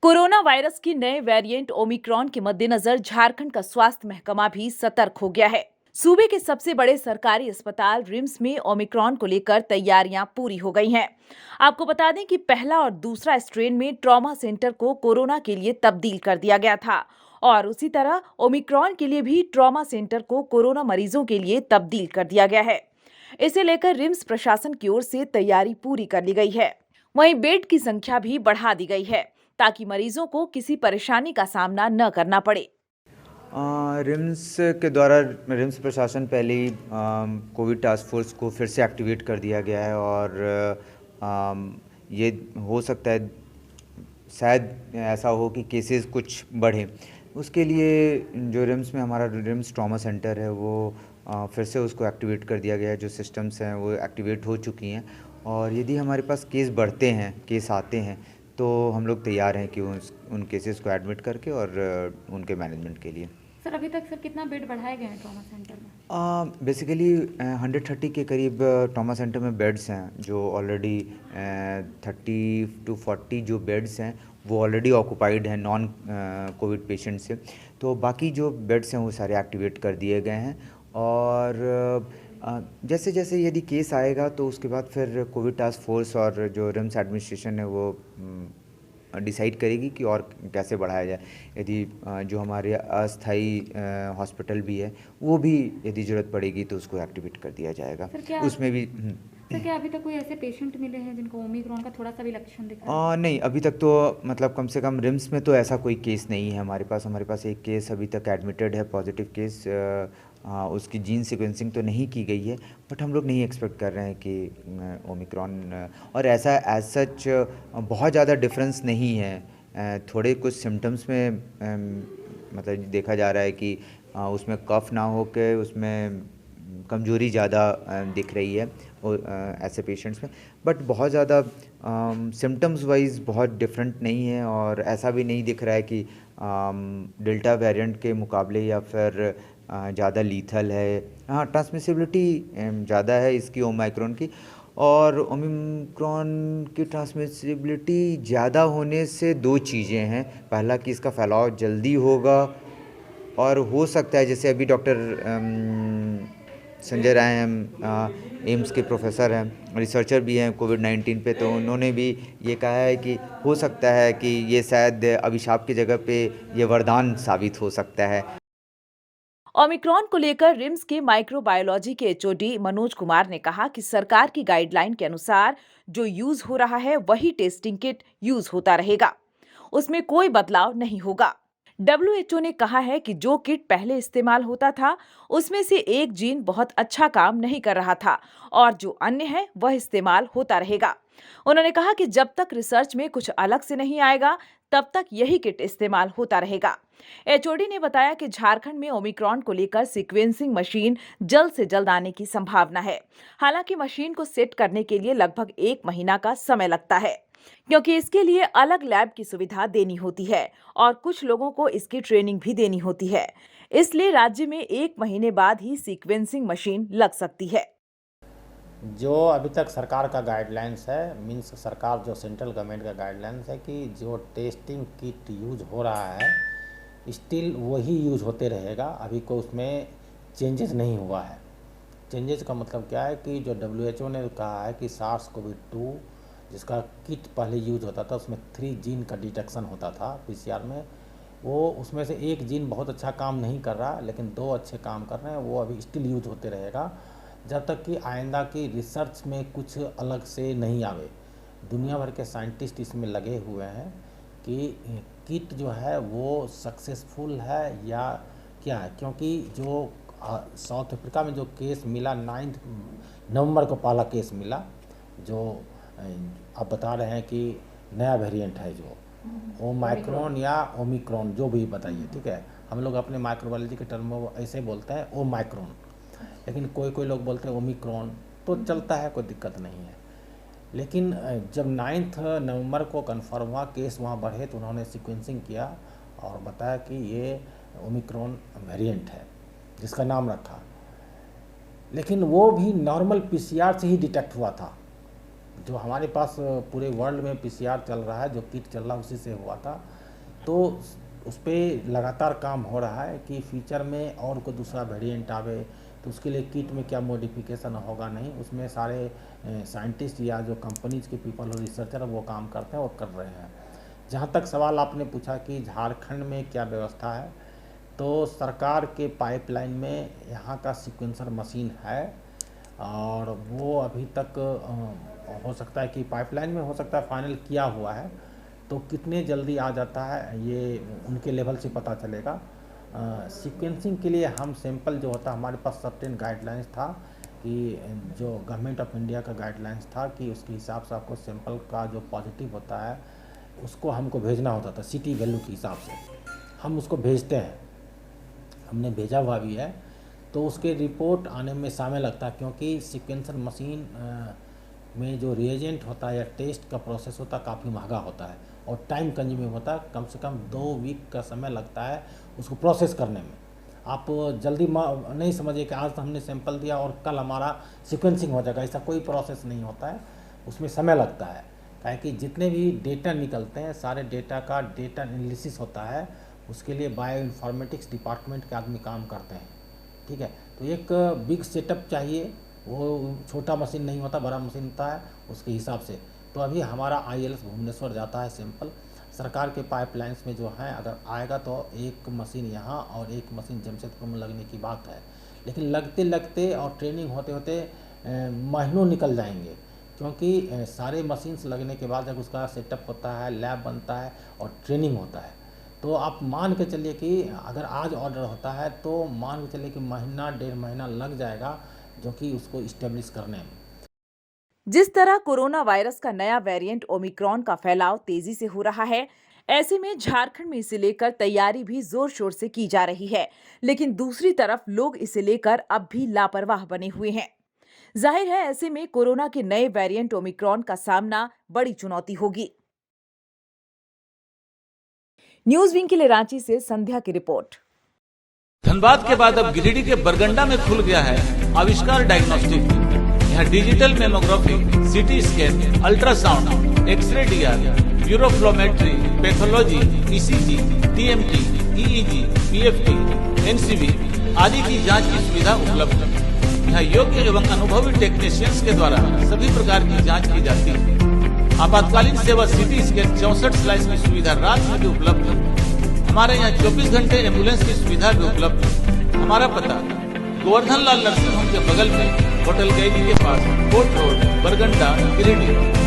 Corona virus की नए variant Omicron के मद्देनजर झारखंड का स्वास्थ्य महकमा भी सतर्क हो गया है। सूबे के सबसे बड़े सरकारी अस्पताल रिम्स में ओमिक्रॉन को लेकर तैयारियां पूरी हो गई हैं। आपको बता दें कि पहला और दूसरा स्ट्रेन में ट्रॉमा सेंटर को कोरोना के लिए तब्दील कर दिया गया था और उसी तरह ओमिक्रॉन के लिए भी ट्रॉमा सेंटर को कोरोना मरीजों के लिए तब्दील कर दिया गया है। इसे लेकर रिम्स प्रशासन की ओर से तैयारी पूरी कर ली गई है। वहीं बेड की संख्या भी बढ़ा दी गई है ताकि मरीजों को किसी परेशानी का सामना न करना पड़े। रिम्स के द्वारा रिम्स प्रशासन पहले ही कोविड टास्क फोर्स को फिर से एक्टिवेट कर दिया गया है और ये हो सकता है शायद ऐसा हो कि केसेस कुछ बढ़े। उसके लिए जो रिम्स में हमारा रिम्स ट्रॉमा सेंटर है वो फिर से उसको एक्टिवेट कर दिया गया है। जो सिस्टम्स हैं वो एक्टिवेट हो चुकी हैं और यदि हमारे पास केस बढ़ते हैं, केस आते हैं, तो हम लोग तैयार हैं कि उन केसेस को एडमिट करके और उनके मैनेजमेंट के लिए। सर अभी तक कितना बेड बढ़ाए गए हैं ट्रॉमा सेंटर में? बेसिकली 130 के करीब ट्रॉमा सेंटर में बेड्स हैं, जो ऑलरेडी 30 to 40 जो बेड्स हैं वो ऑलरेडी ऑक्यूपाइड हैं नॉन कोविड पेशेंट से। तो बाकी जो बेड्स हैं वो सारे एक्टिवेट कर दिए गए हैं और जैसे जैसे यदि केस आएगा तो उसके बाद फिर कोविड टास्क फोर्स और जो रिम्स एडमिनिस्ट्रेशन है वो डिसाइड करेगी कि और कैसे बढ़ाया जाए। यदि जो हमारे अस्थाई हॉस्पिटल भी है वो भी यदि ज़रूरत पड़ेगी तो उसको एक्टिवेट कर दिया जाएगा। उसमें भी सर क्या अभी तक कोई ऐसे पेशेंट मिले हैं जिनको ओमिक्रॉन का थोड़ा सा भी लक्षण दिख रहा है? नहीं, अभी तक तो मतलब कम से कम रिम्स में तो ऐसा कोई केस नहीं है हमारे पास एक केस अभी तक एडमिटेड है, पॉजिटिव केस। उसकी जीन सीक्वेंसिंग तो नहीं की गई है, बट हम लोग नहीं एक्सपेक्ट कर रहे हैं कि ओमिक्रॉन और ऐसा एज सच बहुत ज़्यादा डिफरेंस नहीं है। थोड़े कुछ सिम्टम्स में मतलब देखा जा रहा है कि उसमें कफ ना हो के उसमें कमज़ोरी ज़्यादा दिख रही है ऐसे पेशेंट्स में, बट बहुत ज़्यादा सिम्टम्स वाइज बहुत डिफरेंट नहीं है और ऐसा भी नहीं दिख रहा है कि डेल्टा वेरिएंट के मुकाबले या फिर ज़्यादा लीथल है। हाँ, ट्रांसमिसिबिलिटी ज़्यादा है इसकी ओमाइक्रॉन की, और ओमिक्रॉन की ट्रांसमिसिबिलिटी ज़्यादा होने से दो चीज़ें हैं। पहला कि इसका फैलाव जल्दी होगा और हो सकता है जैसे अभी डॉक्टर संजय राय हैं, एम्स के प्रोफेसर हैं, रिसर्चर भी हैं कोविड-19 पे, तो उन्होंने भी ये कहा है कि हो सकता है कि ये शायद अभिशाप की जगह पे ये वरदान साबित हो सकता है। ओमिक्रॉन को लेकर रिम्स के माइक्रोबायोलॉजी के एचओडी मनोज कुमार ने कहा कि सरकार की गाइडलाइन के अनुसार जो यूज हो रहा है वही टेस्टिंग किट यूज होता रहेगा, उसमें कोई बदलाव नहीं होगा। डब्ल्यूएचओ ने कहा है कि जो किट पहले इस्तेमाल होता था उसमें से एक जीन बहुत अच्छा काम नहीं कर रहा था और जो अन्य है वह इस्तेमाल होता रहेगा। उन्होंने कहा कि जब तक रिसर्च में कुछ अलग से नहीं आएगा तब तक यही किट इस्तेमाल होता रहेगा। एचओडी ने बताया कि झारखंड में ओमिक्रॉन को लेकर सीक्वेंसिंग मशीन जल्द से जल्द आने की संभावना है। हालांकि मशीन को सेट करने के लिए लगभग 1 महीना का समय लगता है, क्योंकि इसके लिए अलग लैब की सुविधा देनी होती है और कुछ लोगों को इसकी ट्रेनिंग भी देनी होती है। इसलिए राज्य में 1 महीने बाद ही सीक्वेंसिंग मशीन लग सकती है। जो अभी तक सरकार का गाइडलाइंस है, मीन्स सरकार जो सेंट्रल गवर्नमेंट का गाइडलाइंस है कि जो टेस्टिंग किट यूज हो रहा है स्टिल वही यूज होते रहेगा। अभी कोई उसमें चेंजेस नहीं हुआ है। चेंजेस का मतलब क्या है कि जो WHO ने कहा है कि SARS-CoV-2 जिसका किट पहले यूज होता था उसमें 3 जीन का डिटेक्शन होता था PCR में, वो उसमें से एक जीन बहुत अच्छा काम नहीं कर रहा लेकिन 2 अच्छे काम कर रहे हैं, वो अभी स्टिल यूज होते रहेगा जब तक कि आइंदा की रिसर्च में कुछ अलग से नहीं आवे। दुनिया भर के साइंटिस्ट इसमें लगे हुए हैं कि किट जो है वो सक्सेसफुल है या क्या है, क्योंकि जो साउथ अफ्रीका में जो केस मिला 9 नवंबर को पहला केस मिला, जो आप बता रहे हैं कि नया वेरिएंट है जो ओमाइक्रॉन या ओमिक्रॉन जो भी बताइए, ठीक है। हम लोग अपने माइक्रोबायोलॉजी के टर्म में ऐसे बोलते हैं ओमाइक्रॉन, लेकिन कोई लोग बोलते हैं ओमिक्रॉन, तो चलता है, कोई दिक्कत नहीं है। लेकिन जब 9 नवंबर को कन्फर्म हुआ केस वहाँ बढ़े तो उन्होंने सीक्वेंसिंग किया और बताया कि ये ओमिक्रॉन वेरिएंट है जिसका नाम रखा, लेकिन वो भी नॉर्मल PCR से ही डिटेक्ट हुआ था। जो हमारे पास पूरे वर्ल्ड में पीसीआर चल रहा है, जो किट चल रहा है उसी से हुआ था। तो उस पर लगातार काम हो रहा है कि फ्यूचर में और कोई दूसरा वेरिएंट आवे तो उसके लिए किट में क्या मॉडिफिकेशन होगा, नहीं उसमें सारे साइंटिस्ट या जो कंपनीज के पीपल और रिसर्चर वो काम करते हैं और कर रहे हैं। जहाँ तक सवाल आपने पूछा कि झारखंड में क्या व्यवस्था है, तो सरकार के पाइपलाइन में यहाँ का सीक्वेंसर मशीन है और वो अभी तक हो सकता है कि पाइपलाइन में हो सकता है फाइनल किया हुआ है, तो कितने जल्दी आ जाता है ये उनके लेवल से पता चलेगा। सीक्वेंसिंग के लिए हम सैंपल जो होता है हमारे पास सर्टेन गाइडलाइंस था कि जो गवर्नमेंट ऑफ इंडिया का गाइडलाइंस था कि उसके हिसाब से आपको सैंपल का जो पॉजिटिव होता है उसको हमको भेजना होता था सिटी वैल्यू के हिसाब से, हम उसको भेजते हैं, हमने भेजा हुआ भी है। तो उसके रिपोर्ट आने में समय लगता है क्योंकि सीक्वेंसर मशीन में जो रिएजेंट होता है या टेस्ट का प्रोसेस होता है काफ़ी महंगा होता है और टाइम कंज्यूमिंग होता है, कम से कम 2 वीक का समय लगता है उसको प्रोसेस करने में। आप जल्दी नहीं समझिए कि आज हमने सैंपल दिया और कल हमारा सीक्वेंसिंग हो जाएगा, ऐसा कोई प्रोसेस नहीं होता है, उसमें समय लगता है। काहे कि जितने भी डेटा निकलते हैं सारे डेटा का डेटा एनालिसिस होता है, उसके लिए बायो इन्फॉर्मेटिक्स डिपार्टमेंट के आदमी काम करते हैं, ठीक है। तो एक बिग सेटअप चाहिए, वो छोटा मशीन नहीं होता, बड़ा मशीन होता है उसके हिसाब से। तो अभी हमारा ILS भुवनेश्वर जाता है सैंपल, सरकार के पाइपलाइंस में जो है अगर आएगा तो एक मशीन यहाँ और एक मशीन जमशेदपुर में लगने की बात है, लेकिन लगते लगते और ट्रेनिंग होते होते महीनों निकल जाएंगे क्योंकि सारे मशीन्स लगने के बाद जब उसका सेटअप होता है, लैब बनता है और ट्रेनिंग होता है, तो आप मान के चलिए कि अगर आज ऑर्डर होता है तो मान के चलिए कि महीना 1.5 महीना लग जाएगा जो कि उसको इस्टेब्लिश करने में। जिस तरह कोरोना वायरस का नया वेरिएंट ओमिक्रॉन का फैलाव तेजी से हो रहा है, ऐसे में झारखंड में इसे लेकर तैयारी भी जोर शोर से की जा रही है, लेकिन दूसरी तरफ लोग इसे लेकर अब भी लापरवाह बने हुए हैं। जाहिर है ऐसे में कोरोना के नए वेरिएंट ओमिक्रॉन का सामना बड़ी चुनौती होगी। न्यूज विंग के लिए रांची से संध्या की रिपोर्ट। धनबाद के बाद अब गिरिडीह के बरगंडा में खुल गया है आविष्कार डायग्नोस्टिक। यहाँ digital mammography, CT scan, ultrasound, X ray DR, uroflowmetry, pathology, ECG, TMT, EEG, PFT, NCV आदि की जांच की सुविधा उपलब्ध है। यहाँ योग्य एवं अनुभवी टेक्नीशियंस के द्वारा सभी प्रकार की जांच की जाती है। आपातकालीन सेवा सीटी स्कैन 64 स्लाइस की सुविधा रात में भी उपलब्ध है। हमारे यहाँ 24 घंटे एम्बुलेंस की सुविधा भी उपलब्ध है। हमारा पता गोवर्धन लाल नर्सिंग होम के बगल में होटल कैदी के पास, कोर्ट रोड, बरगंडा, गिरिडीह।